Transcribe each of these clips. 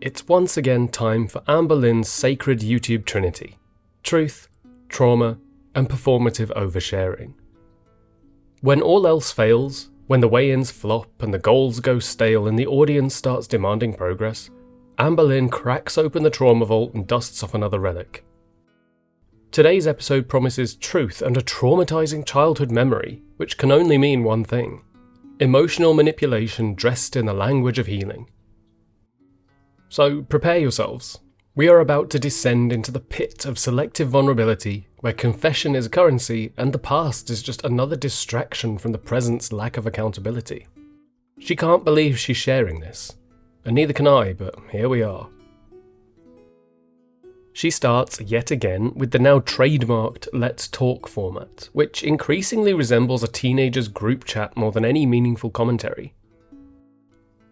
it's once again time for Amberlynn's sacred YouTube trinity: truth, trauma, and performative oversharing. When all else fails, when the weigh-ins flop and the goals go stale and the audience starts demanding progress, Amberlynn cracks open the trauma vault and dusts off another relic. Today's episode promises truth and a traumatizing childhood memory, which can only mean one thing: emotional manipulation dressed in the language of healing. So prepare yourselves. We are about to descend into the pit of selective vulnerability, where confession is currency and the past is just another distraction from the present's lack of accountability. She can't believe she's sharing this, and neither can I, but here we are. She starts yet again with the now trademarked Let's Talk format, which increasingly resembles a teenager's group chat more than any meaningful commentary.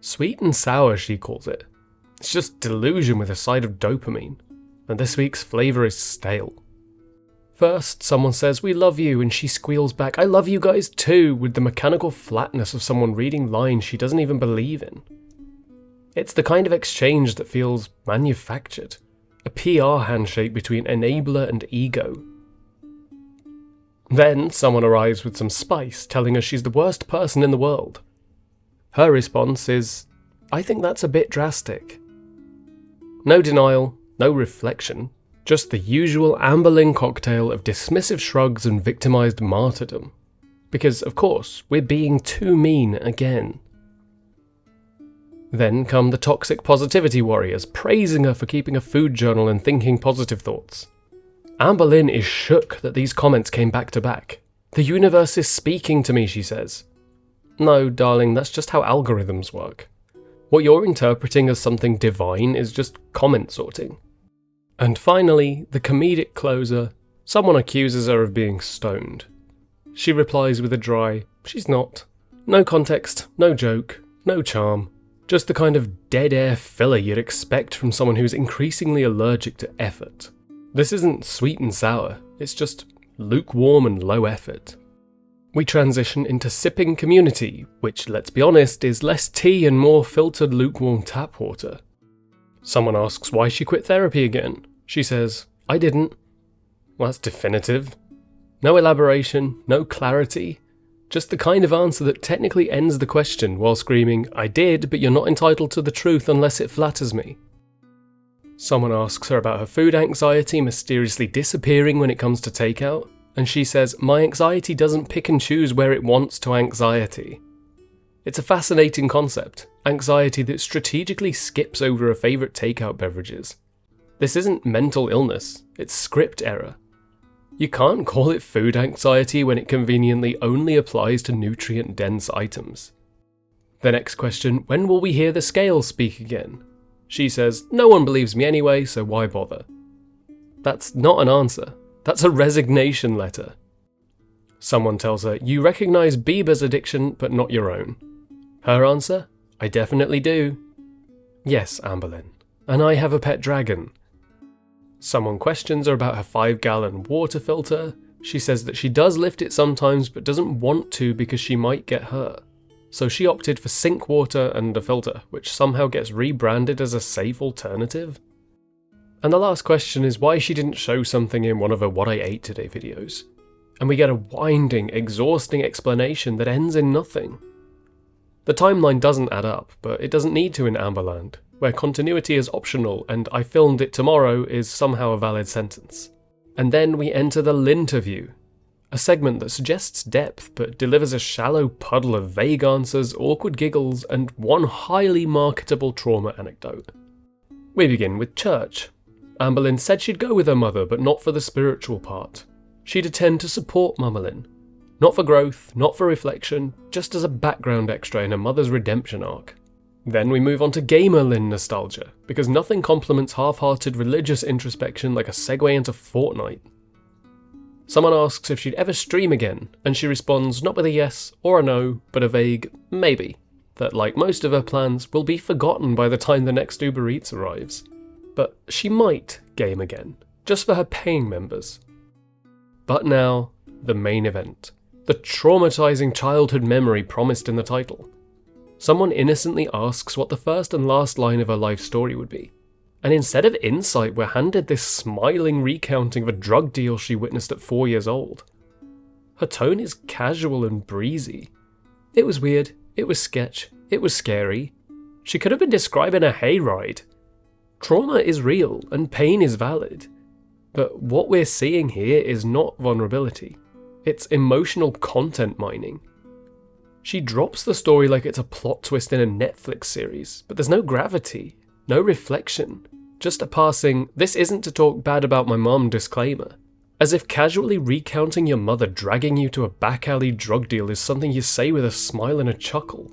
Sweet and sour, she calls it. It's just delusion with a side of dopamine, and this week's flavour is stale. First, someone says, "We love you," and she squeals back, "I love you guys too," with the mechanical flatness of someone reading lines she doesn't even believe in. It's the kind of exchange that feels manufactured, a PR handshake between enabler and ego. Then someone arrives with some spice, telling us she's the worst person in the world. Her response is, "I think that's a bit drastic." No denial, no reflection, just the usual Amberlynn cocktail of dismissive shrugs and victimised martyrdom. Because, of course, we're being too mean again. Then come the toxic positivity warriors, praising her for keeping a food journal and thinking positive thoughts. Amberlynn is shook that these comments came back to back. "The universe is speaking to me," she says. No, darling, that's just how algorithms work. What you're interpreting as something divine is just comment sorting. And finally, the comedic closer, someone accuses her of being stoned. She replies with a dry, "She's not." No context, no joke, no charm. Just the kind of dead air filler you'd expect from someone who's increasingly allergic to effort. This isn't sweet and sour, it's just lukewarm and low effort. We transition into sipping community, which, let's be honest, is less tea and more filtered lukewarm tap water. Someone asks why she quit therapy again. She says, "I didn't." Well, that's definitive. No elaboration, no clarity, just the kind of answer that technically ends the question while screaming, "I did, but you're not entitled to the truth unless it flatters me." Someone asks her about her food anxiety mysteriously disappearing when it comes to takeout, and she says, "My anxiety doesn't pick and choose where it wants to anxiety." It's a fascinating concept, anxiety that strategically skips over her favourite takeout beverages. This isn't mental illness, it's script error. You can't call it food anxiety when it conveniently only applies to nutrient-dense items. The next question, when will we hear the scales speak again? She says, "No one believes me anyway, so why bother?" That's not an answer. That's a resignation letter. Someone tells her, "You recognise Bieber's addiction, but not your own." Her answer, "I definitely do." "Yes, Amberlynn. And I have a pet dragon." Someone questions her about her 5-gallon water filter. She says that she does lift it sometimes, but doesn't want to because she might get hurt. So she opted for sink water and a filter, which somehow gets rebranded as a safe alternative. And the last question is why she didn't show something in one of her What I Ate Today videos. And we get a winding, exhausting explanation that ends in nothing. The timeline doesn't add up, but it doesn't need to in Amberland, where continuity is optional and "I filmed it tomorrow" is somehow a valid sentence. And then we enter the Linterview, a segment that suggests depth but delivers a shallow puddle of vague answers, awkward giggles, and one highly marketable trauma anecdote. We begin with church. Amberlynn said she'd go with her mother, but not for the spiritual part. She'd attend to support Mummerlyn. Not for growth, not for reflection, just as a background extra in her mother's redemption arc. Then we move on to Gamerlyn nostalgia, because nothing complements half-hearted religious introspection like a segue into Fortnite. Someone asks if she'd ever stream again, and she responds not with a yes or a no, but a vague maybe, that like most of her plans will be forgotten by the time the next Uber Eats arrives. But she might game again, just for her paying members. But now, the main event. The traumatizing childhood memory promised in the title. Someone innocently asks what the first and last line of her life story would be. And instead of insight, we're handed this smiling recounting of a drug deal she witnessed at 4 years old. Her tone is casual and breezy. It was weird, it was sketch, it was scary. She could have been describing a hayride. Trauma is real and pain is valid. But what we're seeing here is not vulnerability. It's emotional content mining. She drops the story like it's a plot twist in a Netflix series, but there's no gravity, no reflection, just a passing, "this isn't to talk bad about my mum" disclaimer. As if casually recounting your mother dragging you to a back alley drug deal is something you say with a smile and a chuckle.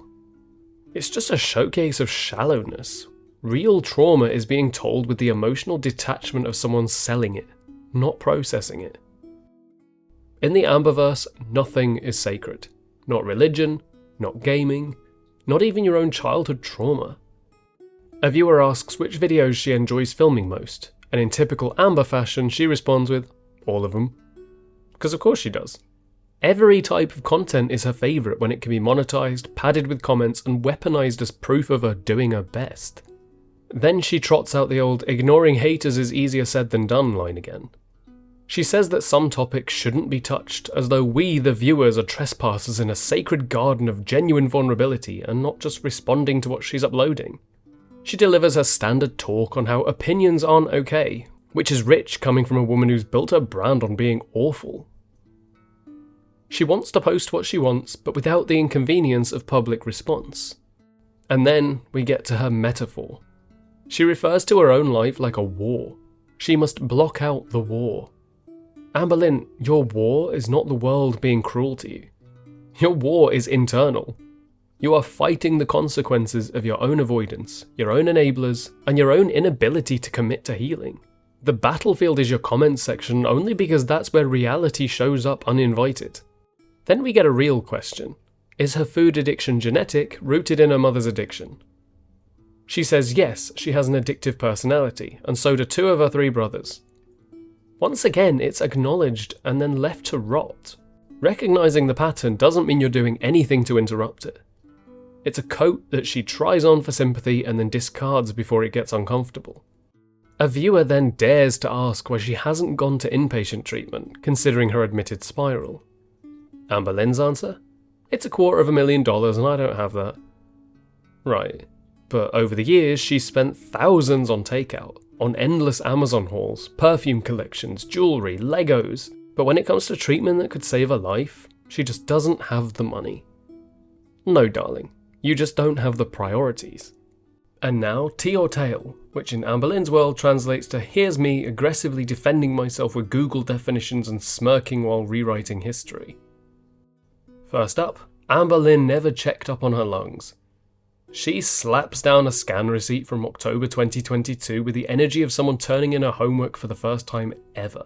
It's just a showcase of shallowness. Real trauma is being told with the emotional detachment of someone selling it, not processing it. In the Amberverse, nothing is sacred. Not religion, not gaming, not even your own childhood trauma. A viewer asks which videos she enjoys filming most, and in typical Amber fashion she responds with, all of them. Because of course she does. Every type of content is her favourite when it can be monetized, padded with comments, and weaponized as proof of her doing her best. Then she trots out the old "ignoring haters is easier said than done" line again. She says that some topics shouldn't be touched, as though we, the viewers, are trespassers in a sacred garden of genuine vulnerability and not just responding to what she's uploading. She delivers her standard talk on how opinions aren't okay, which is rich coming from a woman who's built her brand on being awful. She wants to post what she wants, but without the inconvenience of public response. And then we get to her metaphor. She refers to her own life like a war. She must block out the war. Amberlynn, your war is not the world being cruel to you. Your war is internal. You are fighting the consequences of your own avoidance, your own enablers, and your own inability to commit to healing. The battlefield is your comments section only because that's where reality shows up uninvited. Then we get a real question. Is her food addiction genetic, rooted in her mother's addiction? She says yes, she has an addictive personality, and so do 2 of her 3 brothers. Once again, it's acknowledged and then left to rot. Recognizing the pattern doesn't mean you're doing anything to interrupt it. It's a coat that she tries on for sympathy and then discards before it gets uncomfortable. A viewer then dares to ask why she hasn't gone to inpatient treatment, considering her admitted spiral. Amberlynn's answer? It's $250,000 and I don't have that. Right, but over the years she's spent thousands on takeout, on endless Amazon hauls, perfume collections, jewellery, Legos, but when it comes to treatment that could save her life, she just doesn't have the money. No, darling, you just don't have the priorities. And now, tea or tail, which in Amberlynn's world translates to "here's me aggressively defending myself with Google definitions and smirking while rewriting history." First up, Amberlynn never checked up on her lungs. She slaps down a scan receipt from October 2022 with the energy of someone turning in her homework for the first time ever.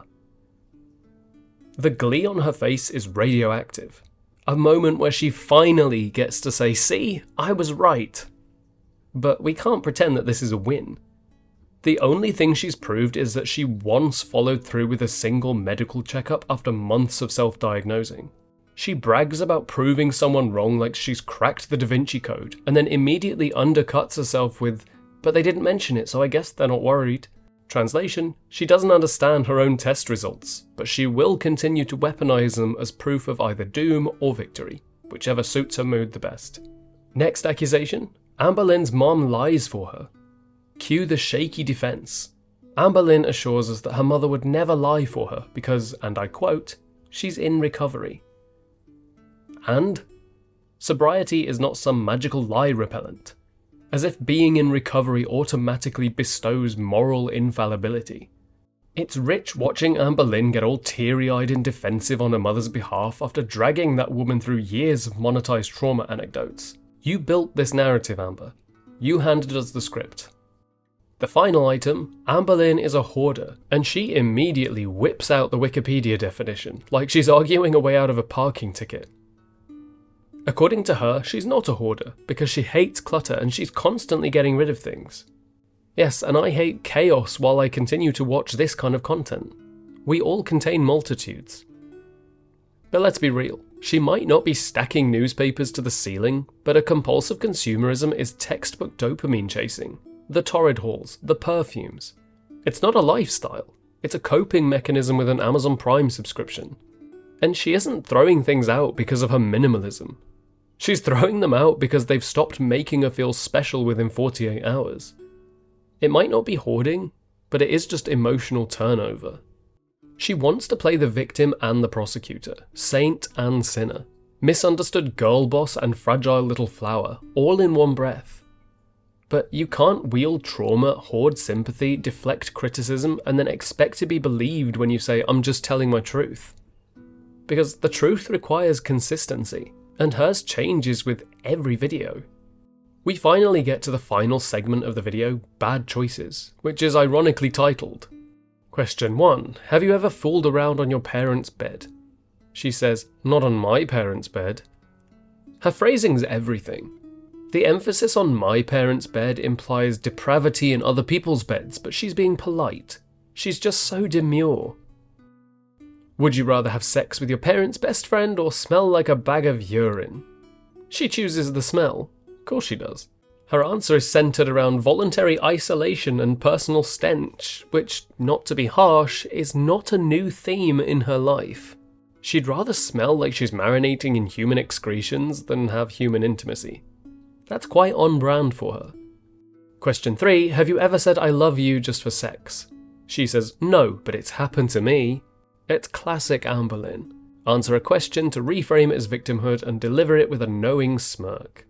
The glee on her face is radioactive. A moment where she finally gets to say, "See, I was right." But we can't pretend that this is a win. The only thing she's proved is that she once followed through with a single medical checkup after months of self-diagnosing. She brags about proving someone wrong like she's cracked the Da Vinci Code, and then immediately undercuts herself with, "but they didn't mention it, so I guess they're not worried." Translation, she doesn't understand her own test results, but she will continue to weaponize them as proof of either doom or victory, whichever suits her mood the best. Next accusation, Amberlynn's mom lies for her. Cue the shaky defense. Amberlynn assures us that her mother would never lie for her because, and I quote, "she's in recovery." And sobriety is not some magical lie repellent, as if being in recovery automatically bestows moral infallibility. It's rich watching Amberlynn get all teary-eyed and defensive on her mother's behalf after dragging that woman through years of monetized trauma anecdotes. You built this narrative, Amber. You handed us the script. The final item, Amberlynn is a hoarder, and she immediately whips out the Wikipedia definition, like she's arguing a way out of a parking ticket. According to her, she's not a hoarder, because she hates clutter and she's constantly getting rid of things. Yes, and I hate chaos while I continue to watch this kind of content. We all contain multitudes. But let's be real, She might not be stacking newspapers to the ceiling, but her compulsive consumerism is textbook dopamine chasing. The torrid hauls, the perfumes. It's not a lifestyle, it's a coping mechanism with an Amazon Prime subscription. And she isn't throwing things out because of her minimalism. She's throwing them out because they've stopped making her feel special within 48 hours. It might not be hoarding, but it is just emotional turnover. She wants to play the victim and the prosecutor, saint and sinner, misunderstood girl boss and fragile little flower, all in one breath. But you can't wield trauma, hoard sympathy, deflect criticism, and then expect to be believed when you say, "I'm just telling my truth." Because the truth requires consistency, and hers changes with every video. We finally get to the final segment of the video, Bad Choices, which is ironically titled, Question 1. Have you ever fooled around on your parents' bed? She says, "Not on my parents' bed." Her phrasing's everything. The emphasis on my parents' bed implies depravity in other people's beds, but she's being polite. She's just so demure. Would you rather have sex with your parents' best friend or smell like a bag of urine? She chooses the smell. Of course she does. Her answer is centered around voluntary isolation and personal stench, which, not to be harsh, is not a new theme in her life. She'd rather smell like she's marinating in human excretions than have human intimacy. That's quite on brand for her. Question 3. Have you ever said "I love you" just for sex? She says, "No, but it's happened to me." It's classic Amberlynn. Answer a question to reframe it as victimhood and deliver it with a knowing smirk.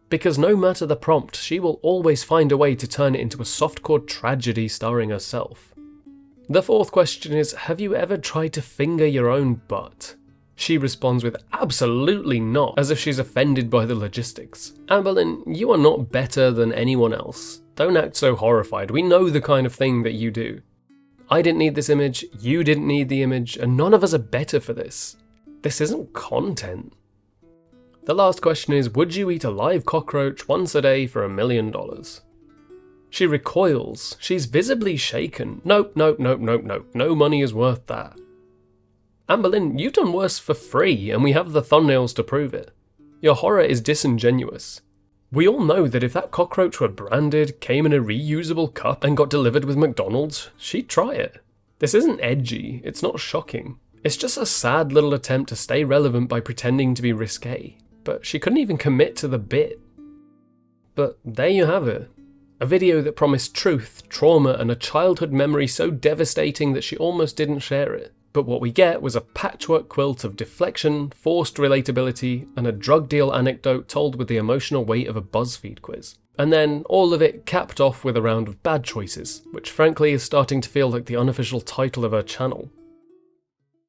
Because no matter the prompt, she will always find a way to turn it into a softcore tragedy starring herself. The fourth question is, have you ever tried to finger your own butt? She responds with absolutely not, as if she's offended by the logistics. Amberlynn, you are not better than anyone else. Don't act so horrified, we know the kind of thing that you do. I didn't need this image, you didn't need the image, and none of us are better for this. This isn't content. The last question is, would you eat a live cockroach once a day for $1 million? She recoils. She's visibly shaken. Nope, no money is worth that. Amberlynn, you've done worse for free, and we have the thumbnails to prove it. Your horror is disingenuous. We all know that if that cockroach were branded, came in a reusable cup, and got delivered with McDonald's, she'd try it. This isn't edgy, it's not shocking. It's just a sad little attempt to stay relevant by pretending to be risque. But she couldn't even commit to the bit. But there you have it. A video that promised truth, trauma, and a childhood memory so devastating that she almost didn't share it. But what we get was a patchwork quilt of deflection, forced relatability, and a drug deal anecdote told with the emotional weight of a BuzzFeed quiz. And then all of it capped off with a round of bad choices, which frankly is starting to feel like the unofficial title of her channel.